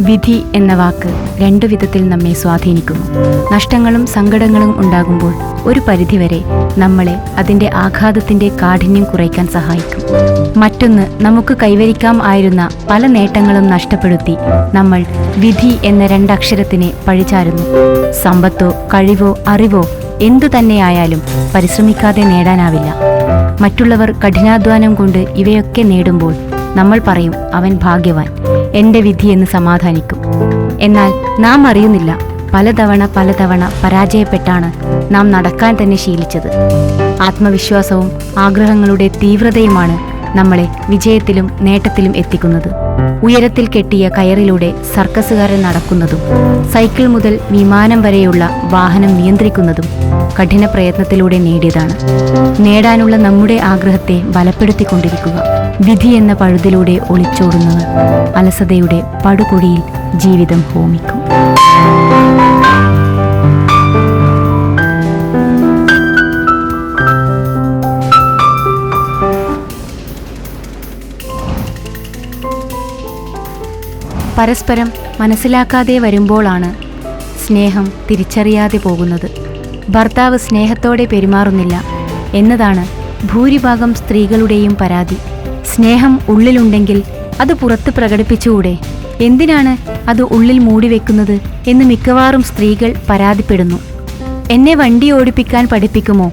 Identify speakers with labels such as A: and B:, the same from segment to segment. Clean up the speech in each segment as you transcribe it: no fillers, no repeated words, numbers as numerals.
A: വിധി എന്ന വാക്ക് രണ്ടു വിധത്തിൽ നമ്മെ സ്വാധീനിക്കുന്നു. നഷ്ടങ്ങളും സങ്കടങ്ങളും ഉണ്ടാകുമ്പോൾ ഒരു പരിധിവരെ നമ്മളെ അതിൻ്റെ ആഘാതത്തിൻ്റെ കാഠിന്യം കുറയ്ക്കാൻ സഹായിക്കും. മറ്റൊന്ന്, നമുക്ക് കൈവരിക്കാം ആയിരുന്ന പല നേട്ടങ്ങളും നഷ്ടപ്പെടുത്തി നമ്മൾ വിധി എന്ന രണ്ടക്ഷരത്തിനെ പഴിചാരുന്നു. സമ്പത്തോ കഴിവോ അറിവോ എന്തു തന്നെയായാലും പരിശ്രമിക്കാതെ നേടാനാവില്ല. മറ്റുള്ളവർ കഠിനാധ്വാനം കൊണ്ട് ഇവയൊക്കെ നേടുമ്പോൾ നമ്മൾ പറയും, അവൻ ഭാഗ്യവാൻ, എൻ്റെ വിധി എന്ന് സമാധാനിക്കും. എന്നാൽ നാം അറിയുന്നില്ല, പലതവണ പരാജയപ്പെട്ടാണ് നാം നടക്കാൻ തന്നെ ശീലിച്ചത്. ആത്മവിശ്വാസവും ആഗ്രഹങ്ങളുടെ തീവ്രതയുമാണ് നമ്മളെ വിജയത്തിലും നേട്ടത്തിലും എത്തിക്കുന്നത്. ഉയരത്തിൽ കെട്ടിയ കയറിലൂടെ സർക്കസുകാരൻ നടക്കുന്നതും സൈക്കിൾ മുതൽ വിമാനം വരെയുള്ള വാഹനം നിയന്ത്രിക്കുന്നതും കഠിന പ്രയത്നത്തിലൂടെ നേടിയതാണ്. നേടാനുള്ള നമ്മുടെ ആഗ്രഹത്തെ ബലപ്പെടുത്തിക്കൊണ്ടിരിക്കുക. വിധി എന്ന പഴുതിലൂടെ ഒളിച്ചോടുന്നവർ അലസതയുടെ പടുകുഴിയിൽ ജീവിതം ഹോമിക്കും. പരസ്പരം മനസ്സിലാക്കാതെ വരുമ്പോഴാണ് സ്നേഹം തിരിച്ചറിയാതെ പോകുന്നത്. ഭർത്താവ് സ്നേഹത്തോടെ പെരുമാറുന്നില്ല എന്നതാണ് ഭൂരിഭാഗം സ്ത്രീകളുടെയും പരാതി. സ്നേഹം ഉള്ളിലുണ്ടെങ്കിൽ അത് പുറത്ത് പ്രകടിപ്പിച്ചുകൂടെ? എന്തിനാണ് അത് ഉള്ളിൽ മൂടിവെക്കുന്നത് എന്ന് മിക്കവാറും സ്ത്രീകൾ പരാതിപ്പെടുന്നു. എന്നെ വണ്ടി ഓടിപ്പിക്കാൻ പഠിപ്പിക്കുമോ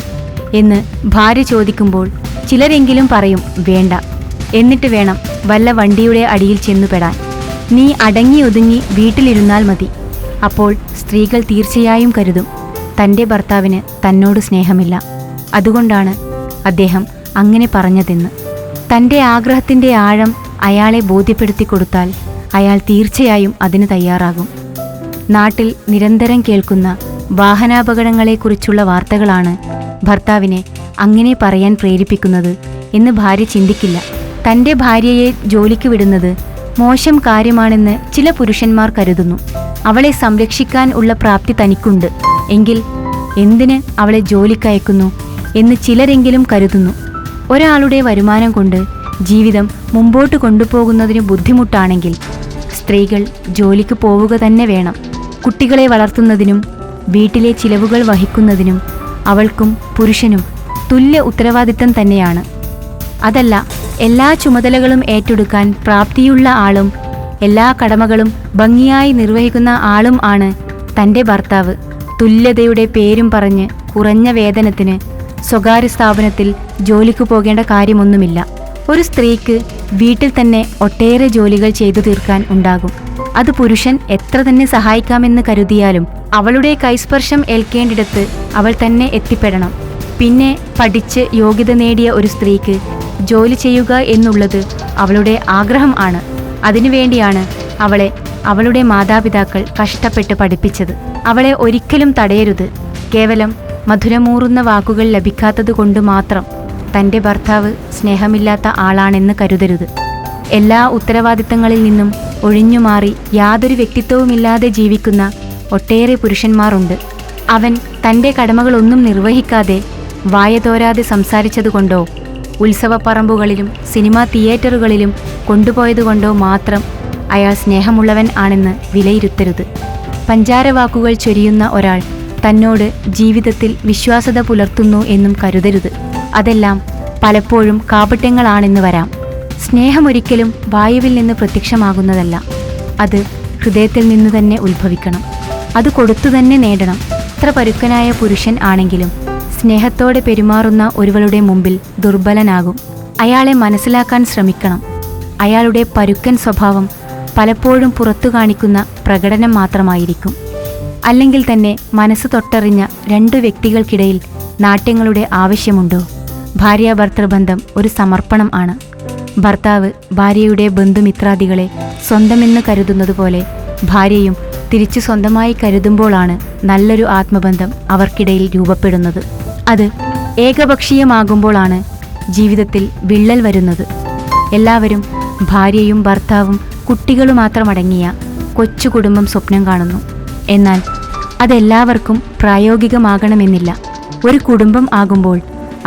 A: എന്ന് ഭാര്യ ചോദിക്കുമ്പോൾ ചിലരെങ്കിലും പറയും, വേണ്ട, എന്നിട്ട് വേണം വല്ല വണ്ടിയുടെ അടിയിൽ ചെന്നുപെടാൻ. നീ അടങ്ങി ഒതുങ്ങി വീട്ടിലിരുന്നാൽ മതി. അപ്പോൾ സ്ത്രീകൾ തീർച്ചയായും കരുതും, തൻ്റെ ഭർത്താവിന് തന്നോട് സ്നേഹമില്ല, അതുകൊണ്ടാണ് അദ്ദേഹം അങ്ങനെ പറഞ്ഞതെന്ന്. തൻ്റെ ആഗ്രഹത്തിൻ്റെ ആഴം അയാളെ ബോധ്യപ്പെടുത്തി കൊടുത്താൽ അയാൾ തീർച്ചയായും അതിന് തയ്യാറാകും. നാട്ടിൽ നിരന്തരം കേൾക്കുന്ന വാഹനാപകടങ്ങളെക്കുറിച്ചുള്ള വാർത്തകളാണ് ഭർത്താവിനെ അങ്ങനെ പറയാൻ പ്രേരിപ്പിക്കുന്നത് എന്ന് ഭാര്യ ചിന്തിക്കില്ല. തൻ്റെ ഭാര്യയെ ജോലിക്ക് വിടുന്നത് മോശം കാര്യമാണെന്ന് ചില പുരുഷന്മാർ കരുതുന്നു. അവളെ സംരക്ഷിക്കാൻ ഉള്ള പ്രാപ്തി തനിക്കുണ്ട് എങ്കിൽ എന്തിന് അവളെ ജോലിക്കയക്കുന്നു എന്ന് ചിലരെങ്കിലും കരുതുന്നു. ഒരാളുടെ വരുമാനം കൊണ്ട് ജീവിതം മുമ്പോട്ട് കൊണ്ടുപോകുന്നതിന് ബുദ്ധിമുട്ടാണെങ്കിൽ സ്ത്രീകൾ ജോലിക്ക് പോവുക തന്നെ വേണം. കുട്ടികളെ വളർത്തുന്നതിനും വീട്ടിലെ ചിലവുകൾ വഹിക്കുന്നതിനും അവൾക്കും പുരുഷനും തുല്യ ഉത്തരവാദിത്തം തന്നെയാണ്. അതല്ല, എല്ലാ ചുമതലകളും ഏറ്റെടുക്കാൻ പ്രാപ്തിയുള്ള ആളും എല്ലാ കടമകളും ഭംഗിയായി നിർവഹിക്കുന്ന ആളും ആണ് തൻ്റെ ഭർത്താവ്. തുല്യതയുടെ പേരും പറഞ്ഞ് കുറഞ്ഞ വേതനത്തിന് സ്വകാര്യ സ്ഥാപനത്തിൽ ജോലിക്ക് പോകേണ്ട കാര്യമൊന്നുമില്ല. ഒരു സ്ത്രീക്ക് വീട്ടിൽ തന്നെ ഒട്ടേറെ ജോലികൾ ചെയ്തു തീർക്കാൻ ഉണ്ടാകും. അത് പുരുഷൻ എത്ര തന്നെ സഹായിക്കാമെന്ന് കരുതിയാലും അവളുടെ കൈസ്പർശം ഏൽക്കേണ്ടിടത്ത് അവൾ തന്നെ എത്തിപ്പെടണം. പിന്നെ പഠിച്ച് യോഗ്യത നേടിയ ഒരു സ്ത്രീക്ക് ജോലി ചെയ്യുക എന്നുള്ളത് അവളുടെ ആഗ്രഹം ആണ്. അതിനുവേണ്ടിയാണ് അവളെ അവളുടെ മാതാപിതാക്കൾ കഷ്ടപ്പെട്ട് പഠിപ്പിച്ചത്. അവളെ ഒരിക്കലും തടയരുത്. കേവലം മധുരമൂറുന്ന വാക്കുകൾ ലഭിക്കാത്തത് കൊണ്ട് മാത്രം തൻ്റെ ഭർത്താവ് സ്നേഹമില്ലാത്ത ആളാണെന്ന് കരുതരുത്. എല്ലാ ഉത്തരവാദിത്തങ്ങളിൽ നിന്നും ഒഴിഞ്ഞുമാറി യാതൊരു വ്യക്തിത്വവുമില്ലാതെ ജീവിക്കുന്ന ഒട്ടേറെ പുരുഷന്മാരുണ്ട്. അവൻ തൻ്റെ കടമകളൊന്നും നിർവഹിക്കാതെ വായതോരാതെ സംസാരിച്ചതുകൊണ്ടോ ഉത്സവപ്പറമ്പുകളിലും സിനിമാ തിയേറ്ററുകളിലും കൊണ്ടുപോയതുകൊണ്ടോ മാത്രം അയാൾ സ്നേഹമുള്ളവൻ ആണെന്ന് വിലയിരുത്തരുത്. പഞ്ചാരവാക്കുകൾ ചൊരിയുന്ന ഒരാൾ തന്നോട് ജീവിതത്തിൽ വിശ്വാസത പുലർത്തുന്നു എന്നും കരുതരുത്. അതെല്ലാം പലപ്പോഴും കാപട്യങ്ങളാണെന്ന് വരാം. സ്നേഹമൊരിക്കലും വായുവിൽ നിന്ന് പ്രത്യക്ഷമാകുന്നതല്ല. അത് ഹൃദയത്തിൽ നിന്ന് തന്നെ ഉത്ഭവിക്കണം. അത് കൊടുത്തു തന്നെ നേടണം. എത്ര പരുക്കനായ പുരുഷൻ ആണെങ്കിലും സ്നേഹത്തോടെ പെരുമാറുന്ന ഒരുവളുടെ മുമ്പിൽ ദുർബലനാകും. അയാളെ മനസ്സിലാക്കാൻ ശ്രമിക്കണം. അയാളുടെ പരുക്കൻ സ്വഭാവം പലപ്പോഴും പുറത്തു കാണിക്കുന്ന പ്രകടനം മാത്രമായിരിക്കും. അല്ലെങ്കിൽ തന്നെ മനസ്സ് തൊട്ടറിഞ്ഞ രണ്ടു വ്യക്തികൾക്കിടയിൽ നാട്യങ്ങളുടെ ആവശ്യമുണ്ടോ? ഭാര്യാഭർത്തൃബന്ധം ഒരു സമർപ്പണം ആണ്. ഭർത്താവ് ഭാര്യയുടെ ബന്ധുമിത്രാദികളെ സ്വന്തമെന്ന് കരുതുന്നത് പോലെ ഭാര്യയും തിരിച്ചു സ്വന്തമായി കരുതുമ്പോഴാണ് നല്ലൊരു ആത്മബന്ധം അവർക്കിടയിൽ രൂപപ്പെടുന്നത്. അത് ഏകപക്ഷീയമാകുമ്പോഴാണ് ജീവിതത്തിൽ വിള്ളൽ വരുന്നത്. എല്ലാവരും ഭാര്യയും ഭർത്താവും കുട്ടികളും മാത്രമടങ്ങിയ കൊച്ചു കുടുംബം സ്വപ്നം കാണുന്നു. എന്നാൽ അതെല്ലാവർക്കും പ്രായോഗികമാകണമെന്നില്ല. ഒരു കുടുംബം ആകുമ്പോൾ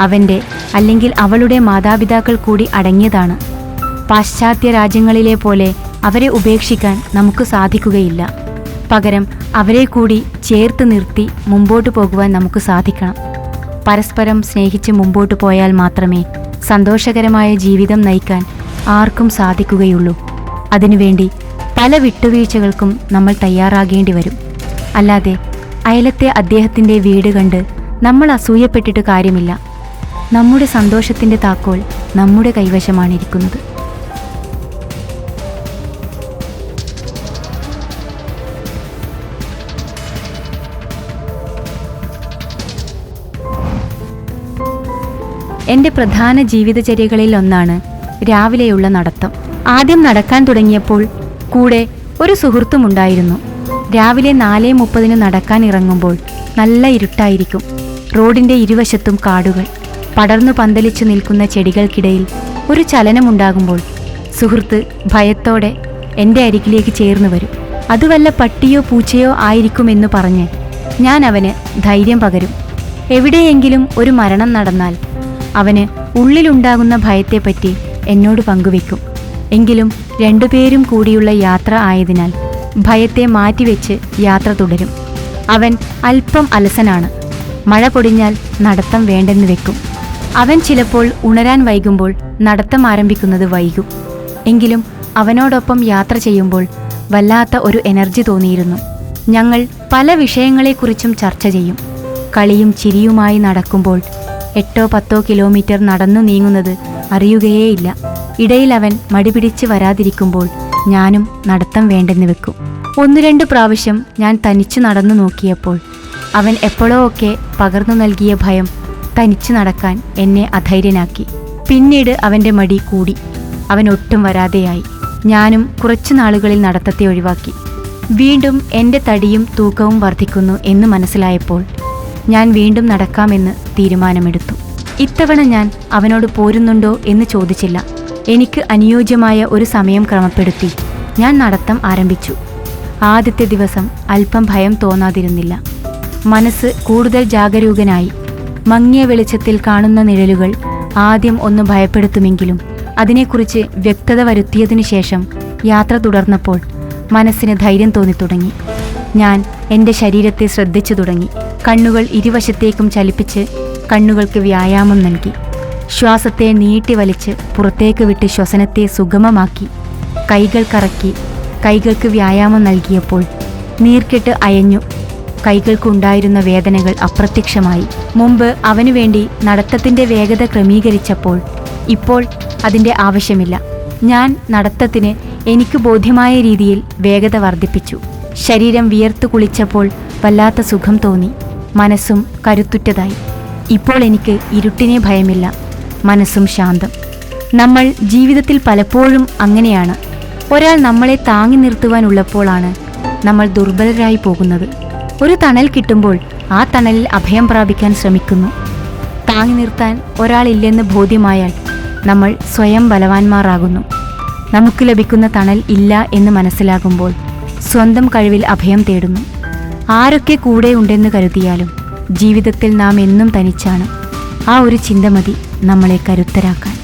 A: അവൻ്റെ അല്ലെങ്കിൽ അവളുടെ മാതാപിതാക്കൾ കൂടി അടങ്ങിയതാണ്. പാശ്ചാത്യ രാജ്യങ്ങളിലെ പോലെ അവരെ ഉപേക്ഷിക്കാൻ നമുക്ക് സാധിക്കുകയില്ല. പകരം അവരെ കൂടി ചേർത്ത് നിർത്തി മുമ്പോട്ട് പോകുവാൻ നമുക്ക് സാധിക്കണം. പരസ്പരം സ്നേഹിച്ച് മുമ്പോട്ട് പോയാൽ മാത്രമേ സന്തോഷകരമായ ജീവിതം നയിക്കാൻ ആർക്കും സാധിക്കുകയുള്ളൂ. അതിനുവേണ്ടി പല വിട്ടുവീഴ്ചകൾക്കും നമ്മൾ തയ്യാറാകേണ്ടി വരും. അല്ലാതെ അയലത്തെ അദ്ദേഹത്തിൻ്റെ വീട് കണ്ട് നമ്മൾ അസൂയപ്പെട്ടിട്ട് കാര്യമില്ല. നമ്മുടെ സന്തോഷത്തിൻ്റെ താക്കോൽ നമ്മുടെ കൈവശമാണിരിക്കുന്നത്. എൻ്റെ പ്രധാന ജീവിതചര്യകളിൽ ഒന്നാണ് രാവിലെയുള്ള നടത്തം. ആദ്യം നടക്കാൻ തുടങ്ങിയപ്പോൾ കൂടെ ഒരു സുഹൃത്തുമുണ്ടായിരുന്നു. രാവിലെ 4:30 നടക്കാൻ ഇറങ്ങുമ്പോൾ നല്ല ഇരുട്ടായിരിക്കും. റോഡിൻ്റെ ഇരുവശത്തും കാടുകൾ. പടർന്നു പന്തലിച്ചു നിൽക്കുന്ന ചെടികൾക്കിടയിൽ ഒരു ചലനമുണ്ടാകുമ്പോൾ സുഹൃത്ത് ഭയത്തോടെ എൻ്റെ അരികിലേക്ക് ചേർന്ന് വരും. അത് വല്ല പട്ടിയോ പൂച്ചയോ ആയിരിക്കുമെന്ന് പറഞ്ഞ് ഞാൻ അവന് ധൈര്യം പകരും. എവിടെയെങ്കിലും ഒരു മരണം നടന്നാൽ അവന് ഉള്ളിലുണ്ടാകുന്ന ഭയത്തെപ്പറ്റി എന്നോട് പങ്കുവെക്കും. എങ്കിലും രണ്ടുപേരും കൂടിയുള്ള യാത്ര ആയതിനാൽ ഭയത്തെ മാറ്റിവെച്ച് യാത്ര തുടരും. അവൻ അല്പം അലസനാണ്. മഴ പൊടിഞ്ഞാൽ നടത്തം വേണ്ടെന്ന് വെക്കും. അവൻ ചിലപ്പോൾ ഉണരാൻ വൈകുമ്പോൾ നടത്തം ആരംഭിക്കുന്നത് വൈകും. എങ്കിലും അവനോടൊപ്പം യാത്ര ചെയ്യുമ്പോൾ വല്ലാത്ത ഒരു എനർജി തോന്നിയിരുന്നു. ഞങ്ങൾ പല വിഷയങ്ങളെക്കുറിച്ചും ചർച്ച ചെയ്യും. കളിയും ചിരിയുമായി നടക്കുമ്പോൾ 8-10 കിലോമീറ്റർ നടന്നു നീങ്ങുന്നത് അറിയുകയേയില്ല. ഇടയിൽ അവൻ മടിപിടിച്ച് വരാതിരിക്കുമ്പോൾ ഞാനും നടത്തം വേണ്ടെന്ന് വെക്കും. 1-2 പ്രാവശ്യം ഞാൻ തനിച്ചു നടന്നു നോക്കിയപ്പോൾ അവൻ എപ്പോഴോ ഒക്കെ പകർന്നു നൽകിയ ഭയം തനിച്ചു നടക്കാൻ എന്നെ അധൈര്യനാക്കി. പിന്നീട് അവൻ്റെ മടി കൂടി. അവൻ ഒട്ടും വരാതെയായി. ഞാനും കുറച്ചു നാളുകളിൽ നടത്തത്തെ ഒഴിവാക്കി. വീണ്ടും എൻ്റെ തടിയും തൂക്കവും വർദ്ധിക്കുന്നു എന്ന് മനസ്സിലായപ്പോൾ ഞാൻ വീണ്ടും നടക്കാമെന്ന് തീരുമാനമെടുത്തു. ഇത്തവണ ഞാൻ അവനോട് പോരുന്നുണ്ടോ എന്ന് ചോദിച്ചില്ല. എനിക്ക് അനുയോജ്യമായ ഒരു സമയം ക്രമപ്പെടുത്തി ഞാൻ നടത്തം ആരംഭിച്ചു. ആദ്യത്തെ ദിവസം അല്പം ഭയം തോന്നാതിരുന്നില്ല. മനസ്സ് കൂടുതൽ ജാഗരൂകനായി. മങ്ങിയ വെളിച്ചത്തിൽ കാണുന്ന നിഴലുകൾ ആദ്യം ഒന്ന് ഭയപ്പെടുത്തുമെങ്കിലും അതിനെക്കുറിച്ച് വ്യക്തത വരുത്തിയതിനു ശേഷം യാത്ര തുടർന്നപ്പോൾ മനസ്സിന് ധൈര്യം തോന്നിത്തുടങ്ങി. ഞാൻ എൻ്റെ ശരീരത്തെ ശ്രദ്ധിച്ചു തുടങ്ങി. കണ്ണുകൾ ഇരുവശത്തേക്കും ചലിപ്പിച്ച് കണ്ണുകൾക്ക് വ്യായാമം നൽകി. ശ്വാസത്തെ നീട്ടി വലിച്ച് പുറത്തേക്ക് വിട്ട് ശ്വസനത്തെ സുഗമമാക്കി. കൈകൾ കറക്കി കൈകൾക്ക് വ്യായാമം നൽകിയപ്പോൾ നീർക്കെട്ട് അയഞ്ഞു. കൈകൾക്കുണ്ടായിരുന്ന വേദനകൾ അപ്രത്യക്ഷമായി. മുമ്പ് അവനു വേണ്ടി നടത്തത്തിൻ്റെ വേഗത ക്രമീകരിച്ചപ്പോൾ ഇപ്പോൾ അതിൻ്റെ ആവശ്യമില്ല. ഞാൻ നടത്തത്തിന് എനിക്ക് ബോധ്യമായ രീതിയിൽ വേഗത വർദ്ധിപ്പിച്ചു. ശരീരം വിയർത്തു കുളിച്ചപ്പോൾ വല്ലാത്ത സുഖം തോന്നി. മനസ്സും കരുത്തുറ്റതായി. ഇപ്പോൾ എനിക്ക് ഇരുട്ടിനെ ഭയമില്ല. മനസ്സും ശാന്തം. നമ്മൾ ജീവിതത്തിൽ പലപ്പോഴും അങ്ങനെയാണ്. ഒരാൾ നമ്മളെ താങ്ങി നിർത്തുവാനുള്ളപ്പോഴാണ് നമ്മൾ ദുർബലരായി പോകുന്നത്. ഒരു തണൽ കിട്ടുമ്പോൾ ആ തണലിൽ അഭയം പ്രാപിക്കാൻ ശ്രമിക്കുന്നു. താങ്ങി നിർത്താൻ ഒരാളില്ലെന്ന് ബോധ്യമായാൽ നമ്മൾ സ്വയം ബലവാന്മാരാകുന്നു. നമുക്ക് ലഭിക്കുന്ന തണൽ ഇല്ല എന്ന് മനസ്സിലാകുമ്പോൾ സ്വന്തം കഴിവിൽ അഭയം തേടുന്നു. ആരൊക്കെ കൂടെ ഉണ്ടെന്ന് കരുതിയാലും ജീവിതത്തിൽ നാം എന്നും തനിച്ചാണ്. ആ ഒരു ചിന്ത മതി നമ്മളെ കരുത്തരാക്കാൻ.